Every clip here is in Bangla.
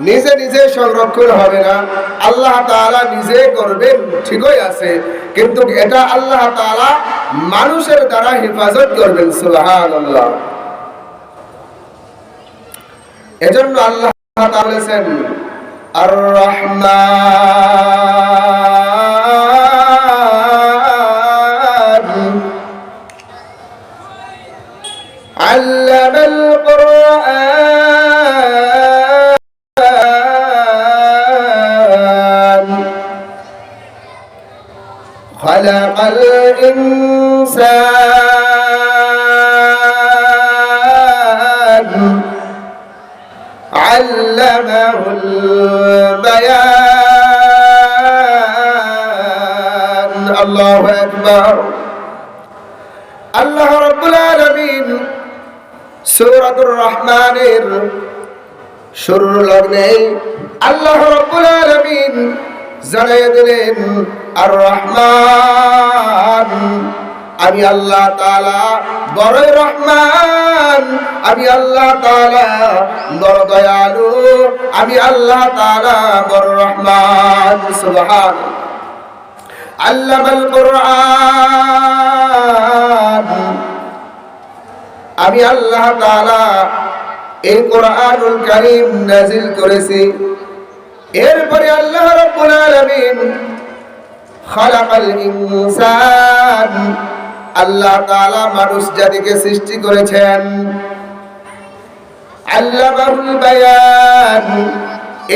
নিজে নিজে সংরক্ষণ হবে না, আল্লাহ তাআলা নিজে করবেন, ঠিকই আছে, কিন্তু এটা আল্লাহ তাআলা মানুষের দ্বারা হেফাজত করবেন। সুবহানাল্লাহ। এজন্য আল্লাহ তাআলা বলেছেন আর রহমান আল্লামাল কুরআন খালাকাল ইনসান আল্লামাহুল বায়ান। আল্লাহু আকবার। আল্লাহ রাব্বুল আলামিন সূরাতুর রহমানের শুরুর লগ্নে আল্লাহ রাব্বুল আলামিন জানিয়ে দিলেন আর রহমান, আমি আল্লাহ তাআলা বড়ই রহমান, আমি আল্লাহ তাআলা বড় দয়ালু, আমি আল্লাহ তাআলা বড় রহমান। সুবহানাল্লাহ। আল্লামাল কুরআন, আমি আল্লাহ তাআলা এই কোরআনুল কারীম নাযিল করেছি। এরপরে আল্লাহ রাব্বুল আলামিন খালাকাল ইনসান, আল্লাহ তাআলা মানুষ জাতিকে সৃষ্টি করেছেন। আল্লামাহুল বায়ান,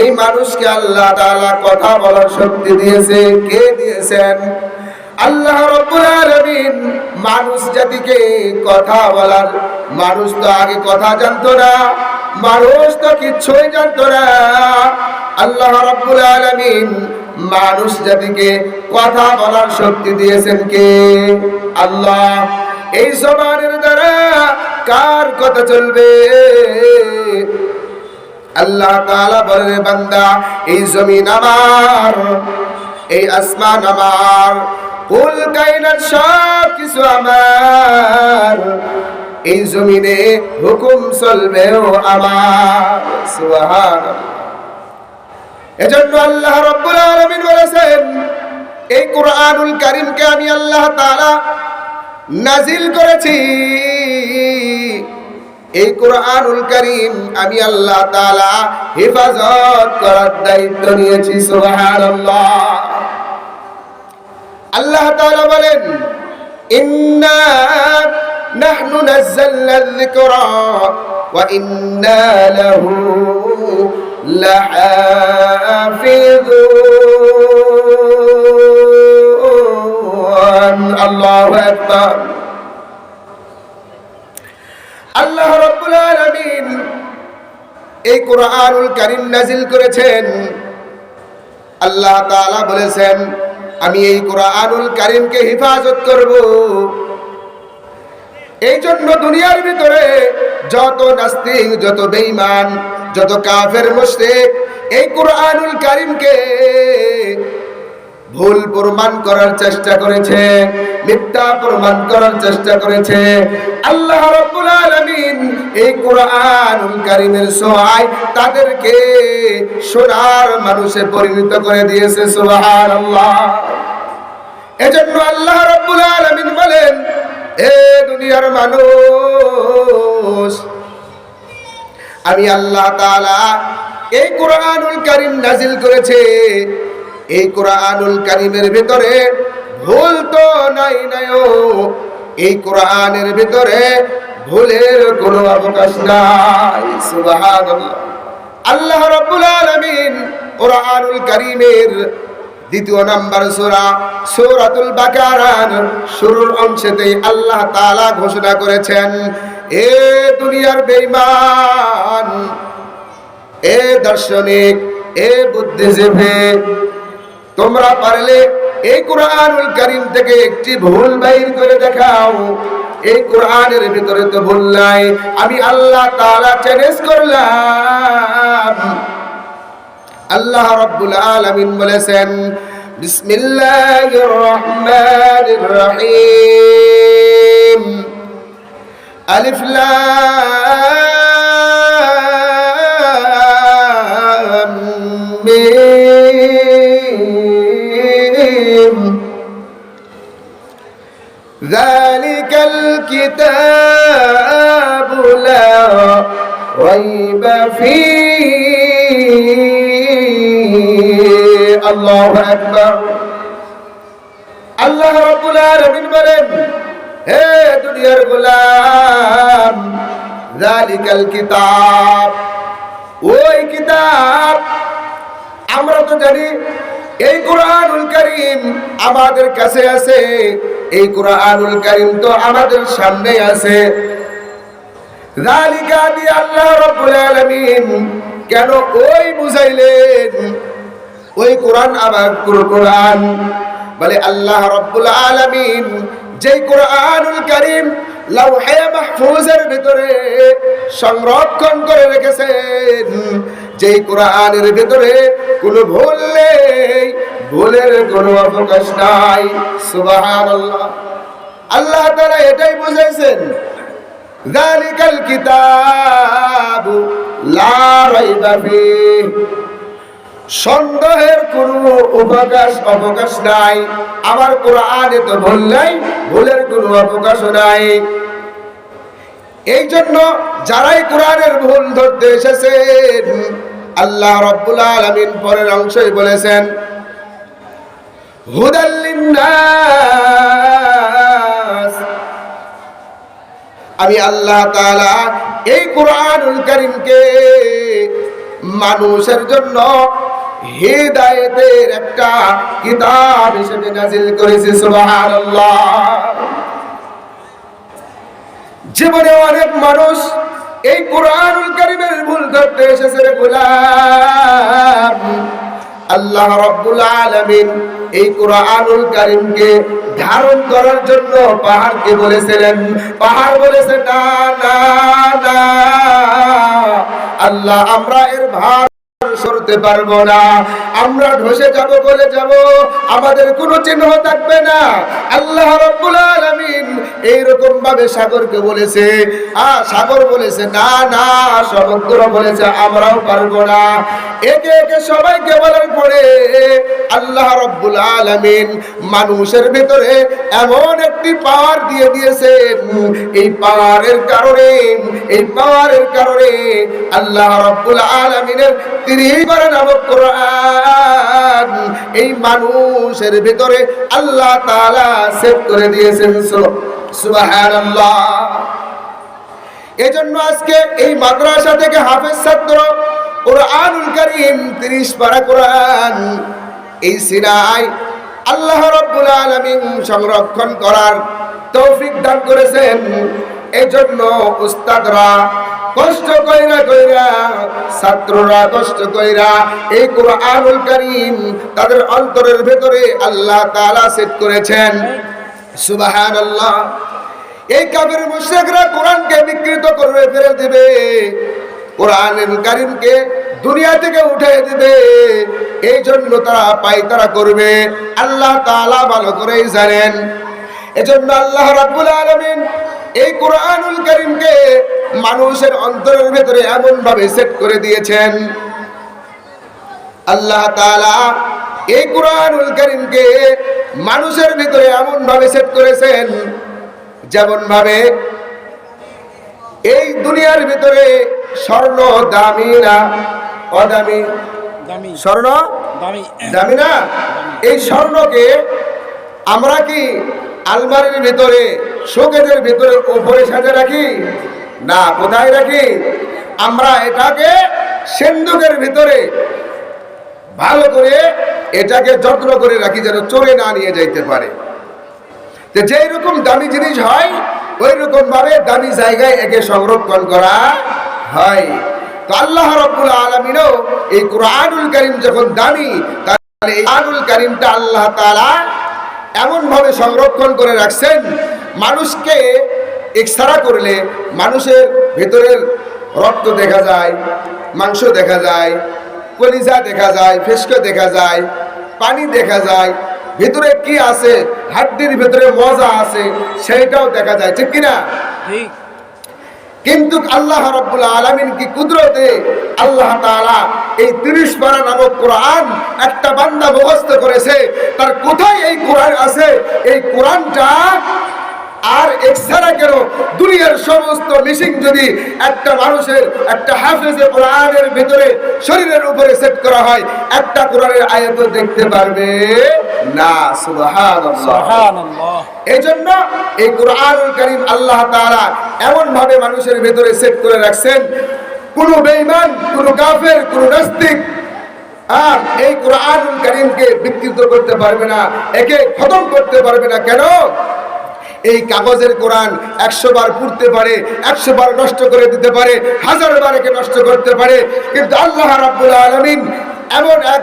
এই মানুষকে আল্লাহ তাআলা কথা বলার শক্তি দিয়েছে। কে দিয়েছেন? আল্লাহ রাব্বুল আলামিন মানুষ জাতিকে কথা বলার, মানুষ তো আগে কথা জানতো না, মানুষ তো কিচ্ছুই জানতো না। আল্লাহ রাব্বুল আলামিন মানুষ জাতিকে কথা বলার শক্তি দিয়েছেন কে? আল্লাহ। এই জবানের দ্বারা কার কথা চলবে? আল্লাহ তাআলা বলে, বান্দা এই জমিন আমার, এই আসমান আমার, কুল কায়নাত সব কিছু আমার, এই জমিনে হুকুম চলবেও আমার। সুবহানাল্লাহ। এজন্য আল্লাহ রাব্বুল আলামিন বলেছেন এই কোরআনুল কারীমকে আমি আল্লাহ তাআলা নাজিল করেছি। এই কোরআনুল কারীম আমি আল্লাহ তাআলা হেফাজত করার দায়িত্ব নিয়েছি। সুবহানাল্লাহ। আল্লাহ তাআলা বলেন ইন্না নাহনু নাযালনা যিকরা ওয়া ইন্না লাহু লাহাফিযুন। আল্লাহু আকবার। আল্লাহ রাব্বুল আলামিন এই কোরআনুল কারীম নাযিল করেছেন। আল্লাহ তাআলা বলেছেন আমি এই কোরআনুল কারীমকে হেফাজত করব। এই জন্য দুনিয়ার ভিতরে যত নাস্তিক, যত বেঈমান, যত কাফের মুশরিক এই কোরআনুল কারীমকে ভুল প্রমাণ করার চেষ্টা করেছে, মিথ্যা প্রমাণ করার চেষ্টা করেছে, আল্লাহ রাব্বুল আলামিন এই কোরআনুল কারীমের সহায় তাদেরকে সোনার মানুষে পরিণত করে দিয়েছে। সুবহানাল্লাহ। এজন্য আল্লাহ রাব্বুল আলামিন বলেন এ দুনিয়ার মানুষ, আমি আল্লাহ তাআলা এই কোরআনুল কারীম নাজিল করেছে। এই কোরআনুল কারীমের ভিতরে ভুল তো নাই, এই কোরআনের ভিতরে ভুলের কোনো অবকাশ নাই। সুবহানাল্লাহ। আল্লাহ রাব্বুল আলামিন কোরআনুল কারীমের দ্বিতীয় নাম্বার সূরা সূরাতুল বাকারার শুরুর অংশেতেই আল্লাহ তাআলা ঘোষণা করেছেন এ দুনিয়ার বেঈমান, এ দার্শনিক, এ বুদ্ধিজীবী, তোমরা পারলে এই কোরআনুল কারীম থেকে একটি ভুল বাইর করে দেখাও। এই কোরআনের ভিতরে তো ভুল নাই, আমি আল্লাহ তাআলা চ্যালেঞ্জ করলাম। আল্লাহ রাব্বুল আলামিন বলেছেন বিসমিল্লাহির রহমানির রহিম আলিফ লাম কিতাবু লা রাইবা ফীহি। আল্লাহু আকবার। আল্লাহ রাব্বুল আলামিন বলেন, হে দুনিয়ার গোলাম, যালিকাল কিতাব, ওই কিতাব। আমরা তো জানি এই কুরআনুল কারীম আমাদের কাছে আছে, এই কুরআনুল কারীম তো আমাদের সামনে আছে। যালিকা দি আল্লাহ রাব্বুল আলামিন কেন ওই বুঝাইলেন? ওই কোরআন আবার কোরআন বলে আল্লাহ রাব্বুল আলামিন যেই কুরআনুল কারীম লাওহে মাহফুজের ভিতরে সংরক্ষণ করে রেখেছেন, যেই কুরআনের ভিতরে কোনো ভুল নেই, ভুলের কোনো অবকাশ নাই। সুবহানাল্লাহ। আল্লাহ তাআলা এটাই বুঝাইছেন, যালিকাল কিতাবু লা রাইবা ফীহি, সন্দেহের কোনো অবকাশ নাই। আমার কোরআনে তো ভুল নাই, ভুলের কোনো অবকাশ নাই। এই জন্য যারাই কোরআনের ভুল ধরতে এসেছেন, আল্লাহ রাব্বুল আলামিন পরের অংশই বলেছেন, হুদাল লিন্নাস, আমি আল্লাহ তাআলা এই কুরআনুল কারীমকে মানুষের জন্য হিদায়াতের একটা কিতাব হিসেবে নাযিল করেছি। সুবহানাল্লাহ। জীবনে অনেক মানুষ এই কুরআনুল কারীমের ভুল ধরতে এসেছে রে গোলাম। আল্লাহ রাব্বুল আলামিন এই কুরআনুল কারীমকে ধারণ করার জন্য পাহাড়কে বলেছিলেন, পাহাড় বলেছে না না না, আল্লাহ আমরা এর ভার সরতে পারবো না, আমরা ধসে যাব, বলে যাব, আমাদের কোনো চিহ্ন থাকবে না। আল্লাহ রাব্বুল আলামিন এইরকম ভাবে সাগরকে বলেছে, সাগর বলেছে না না, সমুদ্র বলেছে আমরাও পারবো না। একে একে সবাইকে বলার পরে আল্লাহ রাব্বুল আলামিন মানুষের ভিতরে এমন একটি পাওয়ার দিয়ে দিয়েছেন, এই পাওয়ারের কারণে আল্লাহ রাব্বুল আলামিনের 30 পারা নামক কোরআন এই মানুষের ভিতরে আল্লাহ তাআলা সেট করে দিয়েছেন। সুবহানাল্লাহ। এজন্য আজকে এই মাদ্রাসা থেকে হাফেজ ছাত্র কুরআনুল কারীম 30 পারা কোরআন এই সিনায় আল্লাহ রাব্বুল আলামিন সংরক্ষণ করার তৌফিক দান করেছেন। এজন্য উস্তাদরা কষ্ট কইরা ছাত্ররা কষ্ট কইরা এই কুরআনুল কারীম তাদের অন্তরের ভেতরে আল্লাহ তাআলা সেট করেছেন। সুবহানাল্লাহ। এই কাফির মুশরিকরা কোরআনকে বিকৃত করে ফেলে দিবে, কুরআনুল কারীমকে দুনিয়া থেকে উঠে দিবে, এই জন্য তারা পায়তারা করবে, আল্লাহ তাআলা ভালো করেই জানেন। এজন্য আল্লাহ রাব্বুল আলামিন এই কুরআনুল কারীমকে মানুষের অন্তরের ভেতরে এমন ভাবে সেট করে দিয়েছেন। আল্লাহ তাআলা এই কুরআনুল কারীমকে মানুষের ভিতরে এমন ভাবে সেট করেছেন, যেমন ভাবে এই দুনিয়ার ভিতরে স্বর্ণ দামি না অদামি? স্বর্ণ দামি না? এই স্বর্ণকে আমরা কি আলমারির ভিতরে, শোকেজের ভিতরে উপরে সাজে রাখি? না। কোথায় রাখি? আমরা এটাকে সিন্ধুকের ভিতরে ভালো করে এটাকে যত্ন করে রাখি, যেন চোরে না নিয়ে যাইতে পারে। যেই রকম দামি জিনিস হয় ওই রকম ভাবে দামি জায়গায় একে সংরক্ষণ করা হয়। তো আল্লাহ রাব্বুল আলামিনও এই কুরআনুল কারীম যখন দামি, তাহলে এই কুরআনুল কারীমটা আল্লাহ তাআলা এমন ভাবে সংরক্ষণ করে রাখছেন, মানুষকে এক্সরা করলে মানুষের ভেতরের রক্ত দেখা যায়, মাংস দেখা যায়, কলিজা দেখা যায়, ফেসকে দেখা যায়, পানি দেখা যায়, ভিতরে কি আছে, হাড্ডির ভিতরে মজা আছে সেইটাও দেখা যায়, ঠিক কিনা? ঠিক। কিন্তু আল্লাহ রাব্বুল আলামিন কি কুদরতে আল্লাহ তাআলা এই 30 পারা নামক কোরআন একটা বান্দা মুখস্থ করেছে, তার কোথায় এই কোরআন আছে? এই কোরআনটা আর এছাড়া কেন দুনিয়ার সমস্ত মিশিং যদি একটা মানুষের একটা হাফেজে কোরআনের ভিতরে শরীরের উপরে সেট করা হয়, একটা কোরআনের আয়াত দেখতে পারবে না। সুবহানাল্লাহ। এইজন্য এই কোরআনুল কারীম আল্লাহ তাআলা এমন ভাবে মানুষের ভিতরে সেট করে রাখছেন, কোন বেঈমান, কোন কাফের, কোন নাস্তিক আর এই কোরআনুল কারীমকে বিকৃত করতে পারবে না, একে খতম করতে পারবে না। কেন? এই কাগজের কোরআন 100 বার পড়তে পারে, 100 বার নষ্ট করে দিতে পারে, 1000 বার একে নষ্ট করতে পারে, কিন্তু আল্লাহ রাব্বুল আলামিন এমন এক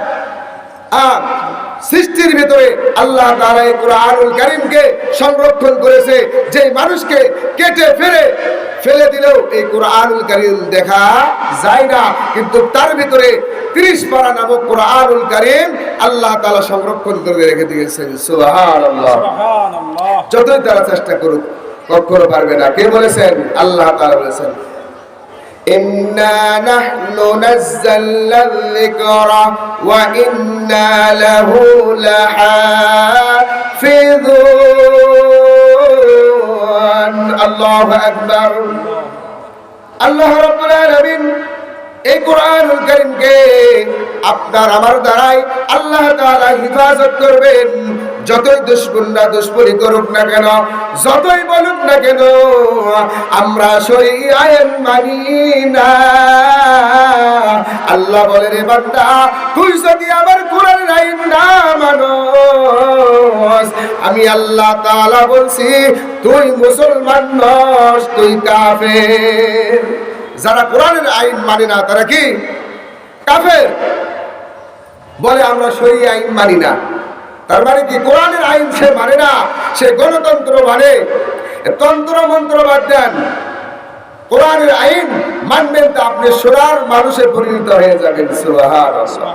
সৃষ্টির ভিতরে আল্লাহ তাআলা এই কোরআনুল কারীমকে সংরক্ষণ করেছে, যে মানুষকে কেটে ফেলে দিলেও এই কোরআনুল কারীম দেখা যায় না, কিন্তু তার ভিতরে 30 পারা নামক কোরআনুল কারীম আল্লাহ তাআলা সংরক্ষণ করে রেখে দিয়েছেন। সুবহানাল্লাহ। যতই তারা চেষ্টা করুক কখনো পারবে না। কে বলেছেন? আল্লাহ তাআলা বলেছেন, ইন্না নাহনু নাযালনা যিকরা ওয়া ইন্না লাহু লাহাফিযুন। আল্লাহু আকবার। আল্লাহ রাব্বুল আলামিন এই কোরআনুল কারীমকে আপনার আমার দ্বারাই আল্লাহ তাআলা হিফাজত করবেন। যতই দুশমনরা দুশমনি করুক না কেন, যতই বলুক না কেন, আমরা শরঈ আইন মানি না। আল্লাহ বলে, রে বান্দা, তুই যদি আমার কোরআনের আইন না মানস, আমি আল্লাহ তাআলা বলছি তুই মুসলমান নস, তুই কাফের। যারা কোরআনের আইন মানে না তারা কি? কাফের। বলে আমরা শরঈ আইন মানি না, তার মানে কি? কোরআনের আইন সে মানে না, সে গণতন্ত্র মানে। তন্ত্র মন্ত্র বাদ দেন, কোরআনের আইন মানবেন তো আপনি সোনার মানুষে পরিণত হয়ে যাবেন। সুবহানাল্লাহ।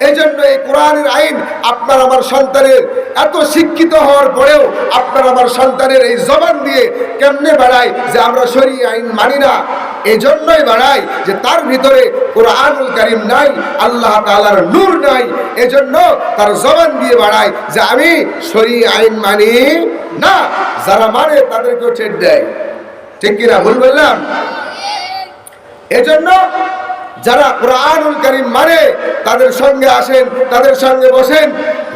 এই জন্য এই কোরআনের আইন আপনার আমার সন্তানের এত শিক্ষিত হওয়ার পরেও আপনার আমার সন্তানের এই জবান দিয়ে কেমনে বাড়ায় যে আমরা শরঈ আইন মানি না? এই জন্যই বাড়ায় যে তার ভিতরে কোরআনুল কারীম নাই, আল্লাহ তাআলার নূর নাই। এজন্য তার জবান দিয়ে বাড়ায় যে আমি শরঈ আইন মানি না। যারা মানে তাদেরকেও ছেড়ে দেয়। ঠিক কিনা? ভুল বললাম? এজন্য যারা কোরআনুল কারীম মানে তাদের সঙ্গে আসেন, তাদের সঙ্গে বসেন,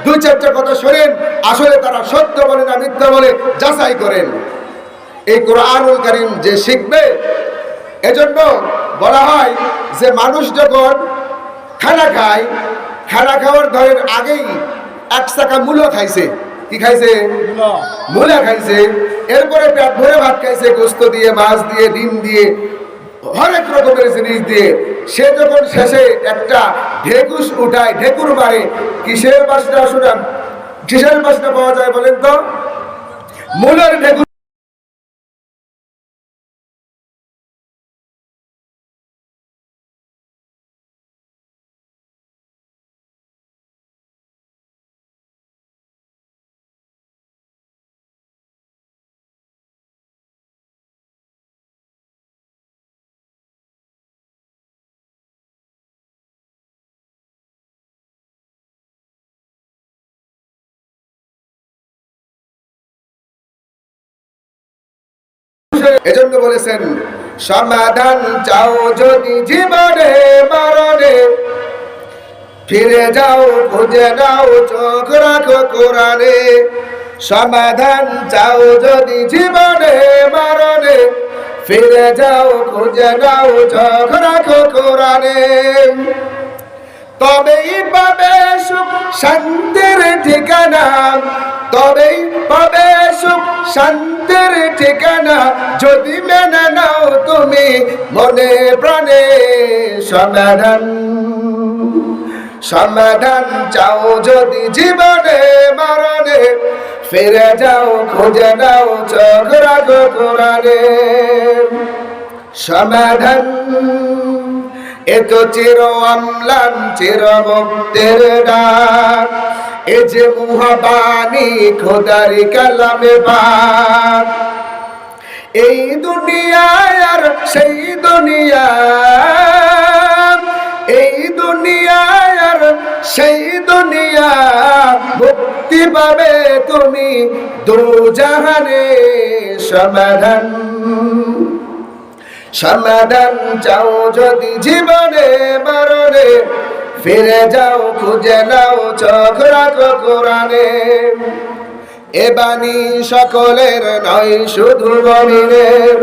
2-4টা কথা শোনেন, আসলে তারা সত্য বলে না মিথ্যা বলে যাচাই করেন। এই কোরআনুল কারীম যে শিখবে, এজন্য বলা হয় যে মানুষ যখন খানা খায়, খানা খাওয়ার ধরেন আগেই 1 চাকা মূলা খাইছে। কি খাইছে? মূলা খাইছে। এরপরে পেট ভরে ভাত খাইছে, গোস্ত দিয়ে, মাছ দিয়ে, ডিম দিয়ে, হরেক রকমের জিনিস দিয়ে। সে যখন শেষে একটা ঢেকুস উঠায়, ঢেকুর মারে, কিসের বাসনা শোনান? কিসের বাসনা পাওয়া যায় বলেন তো? মূলার ঢেকুর। এজন্য বলেছেন, সমাধান চাও যদি জীবনে মরণে, ফিরে যাও খুঁজে নাও চোখ রাখো কোরআনে। সমাধান চাও যদি জীবনে মরণে, ফিরে যাও খুঁজে নাও চোখ রাখো কোরআনে। তবেই পাবে সুখ শান্তির ঠিকানা, তবেই পাবে সুখ শান্তির ঠিকানা, যদি মেনে নাও তুমি মনে প্রাণে। সমাধান চাও যদি জীবনে মরণে, ফিরে যাও খুঁজে নাও চোখ রাখো কোরআনে। সমাধান এ তো চির অম্লান চির মুক্তের ডাক, এ যে মুহাবানী খোদারি কালামে পাক। এই দুনিয়ায় আর সেই দুনিয়া, এই দুনিয়ায় আর সেই দুনিয়া, শান্তি পাবে তুমি দুজাহানে সমাধান সমাধান চাও যদি জীবনে মরণে ফিরে যাও খুঁজে নাও চোখ রাখো কোরআনে এ বাণী সকলের নয় শুধু মুমিনের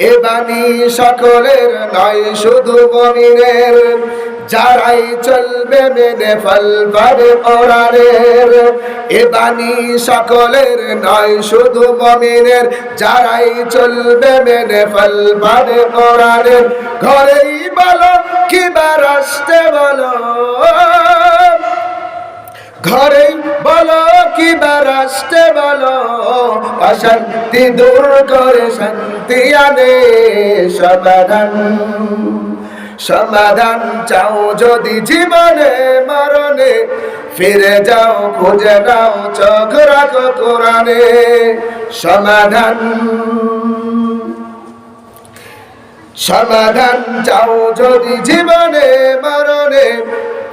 এ বাণী সকলের নয় শুধু মুমিনের যারাই চলবে মেনে ফল পাবে কোরআনের এ বাণী সকলের নয় শুধু মুমিনের যারাই চলবে মেনে ফল পাবে কোরআনের ঘরেই বলো কিবা রাষ্ট্রে বলো ঘরেই বলো কিবা রাষ্ট্রে বলো অশান্তি দূর করে শান্তি আনে সমাধান সমাধান চাও যদি জীবনে মরণে ফিরে যাও খুঁজে নাও চোখ রাখো কোরআনে সমাধান সমাধান চাও যদি জীবনে মরণে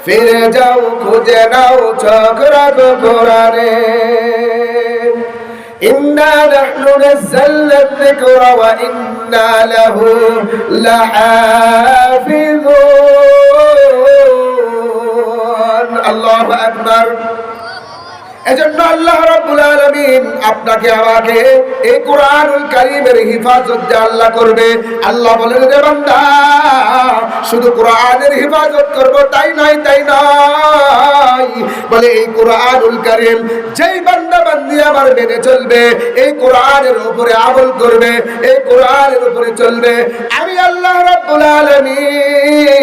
ফিরে যাও খুঁজে নাও চোখ রাখো কোরআনে ইন্না নাহনু নাযালনা যিকরা ওয়া ইন্না লাহু লাহাফিযুন আল্লাহু আকবার এজন্য আল্লাহ রাব্বুল আলামিন আপনাকে আমাকে এই কোরআনুল কারীমের হিফাজত যে আল্লাহ করবে আল্লাহ বলেন রে বান্দা শুধু কোরআনের হিফাজত করব তাই নয় বলে এই কোরআনুল কারীম যেই বান্দা বান্দি আমার মেনে চলবে এই কোরআনের উপরে আমল করবে এই কোরআনের উপরে চলবে আমি আল্লাহ রাব্বুল আলামিন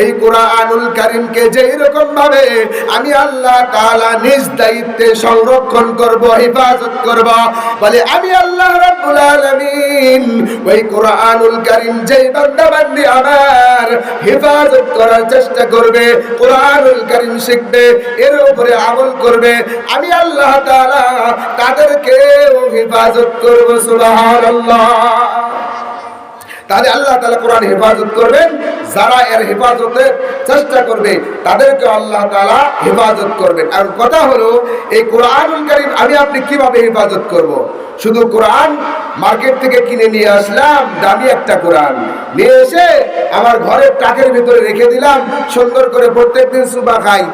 এই কোরআনুল কারীমকে যেই রকম ভাবে আমি আল্লাহ তাআলা নিজ দায়িত্বে সংরক্ষণ করব হিফাজত করব বলে আমি আল্লাহ রাব্বুল আলামিন ওই কোরআনুল কারীম যেই বান্দা বান্দি আমার হিফাজত করার চেষ্টা করবে কোরআনুল কারীম শিখবে এর উপরে আমল করবে আমি আল্লাহ তাআলা তাদেরকে হিফাজত করব সুবহানাল্লাহ তাহলে আল্লাহ তাআলা কোরআন হেফাজত করবেন যারা এর হেফাজতের চেষ্টা করবে তাদেরকে আল্লাহ তাআলা হেফাজত করবেন আর কথা হলো এই কোরআনুল কারীম আমি আপনি কিভাবে হেফাজত করব শুধু কোরআন মার্কেট থেকে কিনে নিয়ে আসলাম দামি একটা কোরআন নিয়ে এসে আমার ঘরের টাকের ভিতরে রেখে দিলাম সুন্দর করে প্রত্যেকদিন সুবহা খাই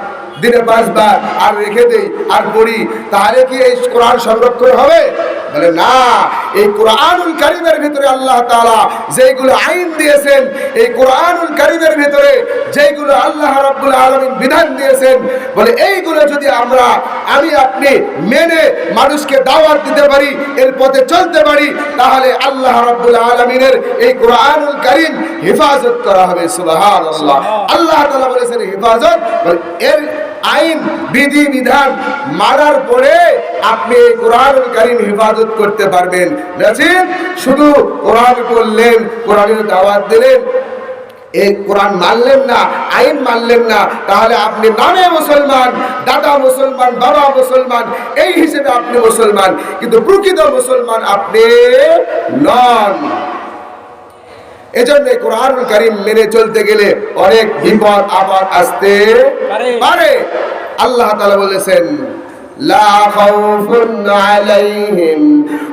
দিনে 5 বার আর রেখে দেই আর পড়ি তাহলে কি এই কোরআন সংরক্ষণ হবে বলে না এই কোরআনুল কারীমের ভিতরে আল্লাহ তাআলা যেগুলো আইন দিয়েছেন এই কোরআনুল কারীমের ভিতরে যেগুলো আল্লাহ রাব্বুল আলামিন বিধান দিয়েছেন বলে এইগুলো যদি আমি আপনি মেনে মানুষকে দাওয়াত দিতে পারি এর পথে চলতে পারি তাহলে আল্লাহ রাব্বুল আলামিনের এই কোরআনুল কারীম হেফাজত করা হবে সুবহানাল্লাহ আল্লাহ তাআলা বলেছেন হেফাজত এর আইন বিধি বিধান মানার পরে আপনি এই কোরআনুল কারীম হেফাজত করতে পারবেন বুঝছেন শুধু কোরআন বললেন কোরআনের দাওয়াত দিলেন এই কোরআন মানলেন না আইন মানলেন না তাহলে আপনি নামে মুসলমান দাদা মুসলমান বাবা মুসলমান এই হিসেবে আপনি মুসলমান কিন্তু প্রকৃত মুসলমান আপনি নন এজন্য কোরআনুল কারীম মেনে চলতে গেলে অনেক বিপদ আপদ আসতে পারে আল্লাহ তাআলা বলেছেন লা খাউফুন আলাইহিম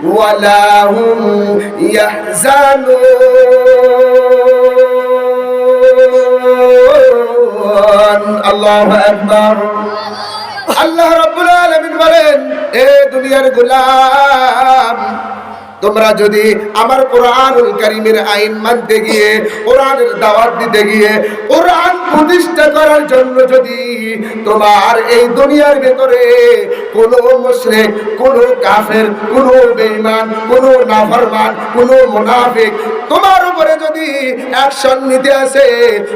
ওয়া লা হুম ইয়াহজানুন আল্লাহু আকবার আল্লাহ রাব্বুল আলামিন বলেন এ দুনিয়ার গোলাম তোমরা যদি আমার কোরআনুল কারীমের আইন মানতে গিয়ে কোরআনের দাওয়াত দিতে গিয়ে কোরআন প্রতিষ্ঠা করার জন্য যদি তোমার এই দুনিয়ার ভিতরে কোনো মুশরিক কোনো কাফের কোনো বেঈমান কোনো নাফরমান কোনো মুনাফিক তোমার উপরে যদি অ্যাকশন নিতে আসে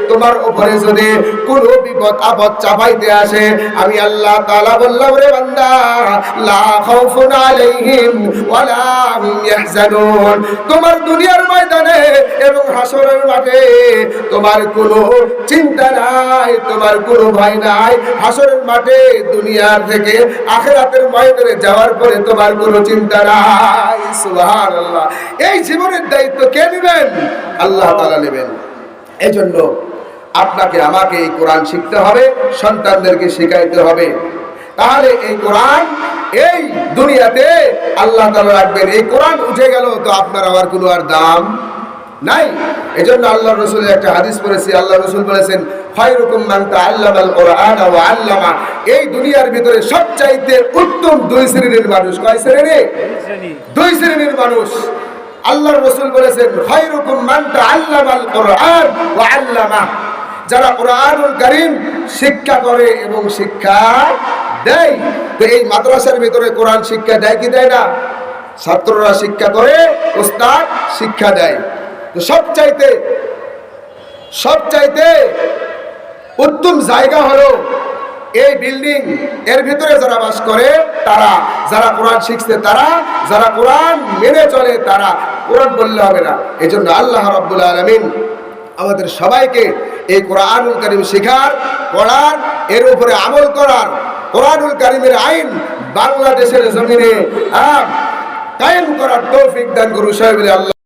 তোমার উপরে যদি কোনো বিপদ আপদ চাপাইতে আসে আমি আল্লাহ তাআলা বললাম রে বান্দা লা খাউফুন আলাইহিম ওয়া লা হুম ইয়াহজানুন তোমার দুনিয়ার ময়দানে এবং হাসরের মাঠে তোমার কোনো চিন্তা নাই তোমার কোনো ভয় নাই হাসরের মাঠে দুনিয়ার থেকে আখিরাতের ময়দানে যাওয়ার পরে তোমার কোনো চিন্তা নাই সুবহানাল্লাহ এই জীবনের দায়িত্ব কে নেবেন আল্লাহ তাআলা নেবেন এজন্য আপনাকে আমাকে এই কোরআন শিখতে হবে সন্তানদেরকে শেখাইতে হবে তাহলে এই কোরআন এই দুনিয়াতে আল্লাহ তাআলা রাখবেন। এই কোরআন উঠে গেল তো আপনার আমার কোনো আর দাম নাই। এজন্য আল্লাহ রাসূলের একটা হাদিস পড়েছি, আল্লাহ রাসূল বলেছেন খায়রুকুম মান তাআল্লামাল কুরআনা ওয়া আল্লামা। এই দুনিয়ার ভিতরে সবচাইতে উত্তম দুই শ্রেণীর মানুষ। কয় শ্রেণী? দুই শ্রেণীর মানুষ। আল্লাহর রাসূল বলেছেন খায়রুকুম মান তাআল্লামাল কুরআন ওয়া আল্লামা। যারা কুরআনুল কারীম শিক্ষা করে এবং শিক্ষা দেয়। তো এই মাদ্রাসার ভিতরে কোরআন শিক্ষা দেয় কি দেয় না? ছাত্ররা শিক্ষা করে, উস্তাদ শিক্ষা দেয়। তো সবচাইতে উত্তম জায়গা হলো এই বিল্ডিং, এর ভিতরে যারা বাস করে তারা, যারা কোরআন শিখছে তারা, যারা কোরআন মেনে চলে তারা। কোরআন বললে হবে না। এই জন্য আল্লাহ রাব্বুল আলামিন আমাদের সবাইকে এই কোরআনুল কারীম শেখার, পড়ার, এর উপরে আমল করার, কোরআনুল কারীমের আইন বাংলাদেশের জমিনে কায়েম করার তৌফিক দান করুন। সবাই বলে আল্লাহ।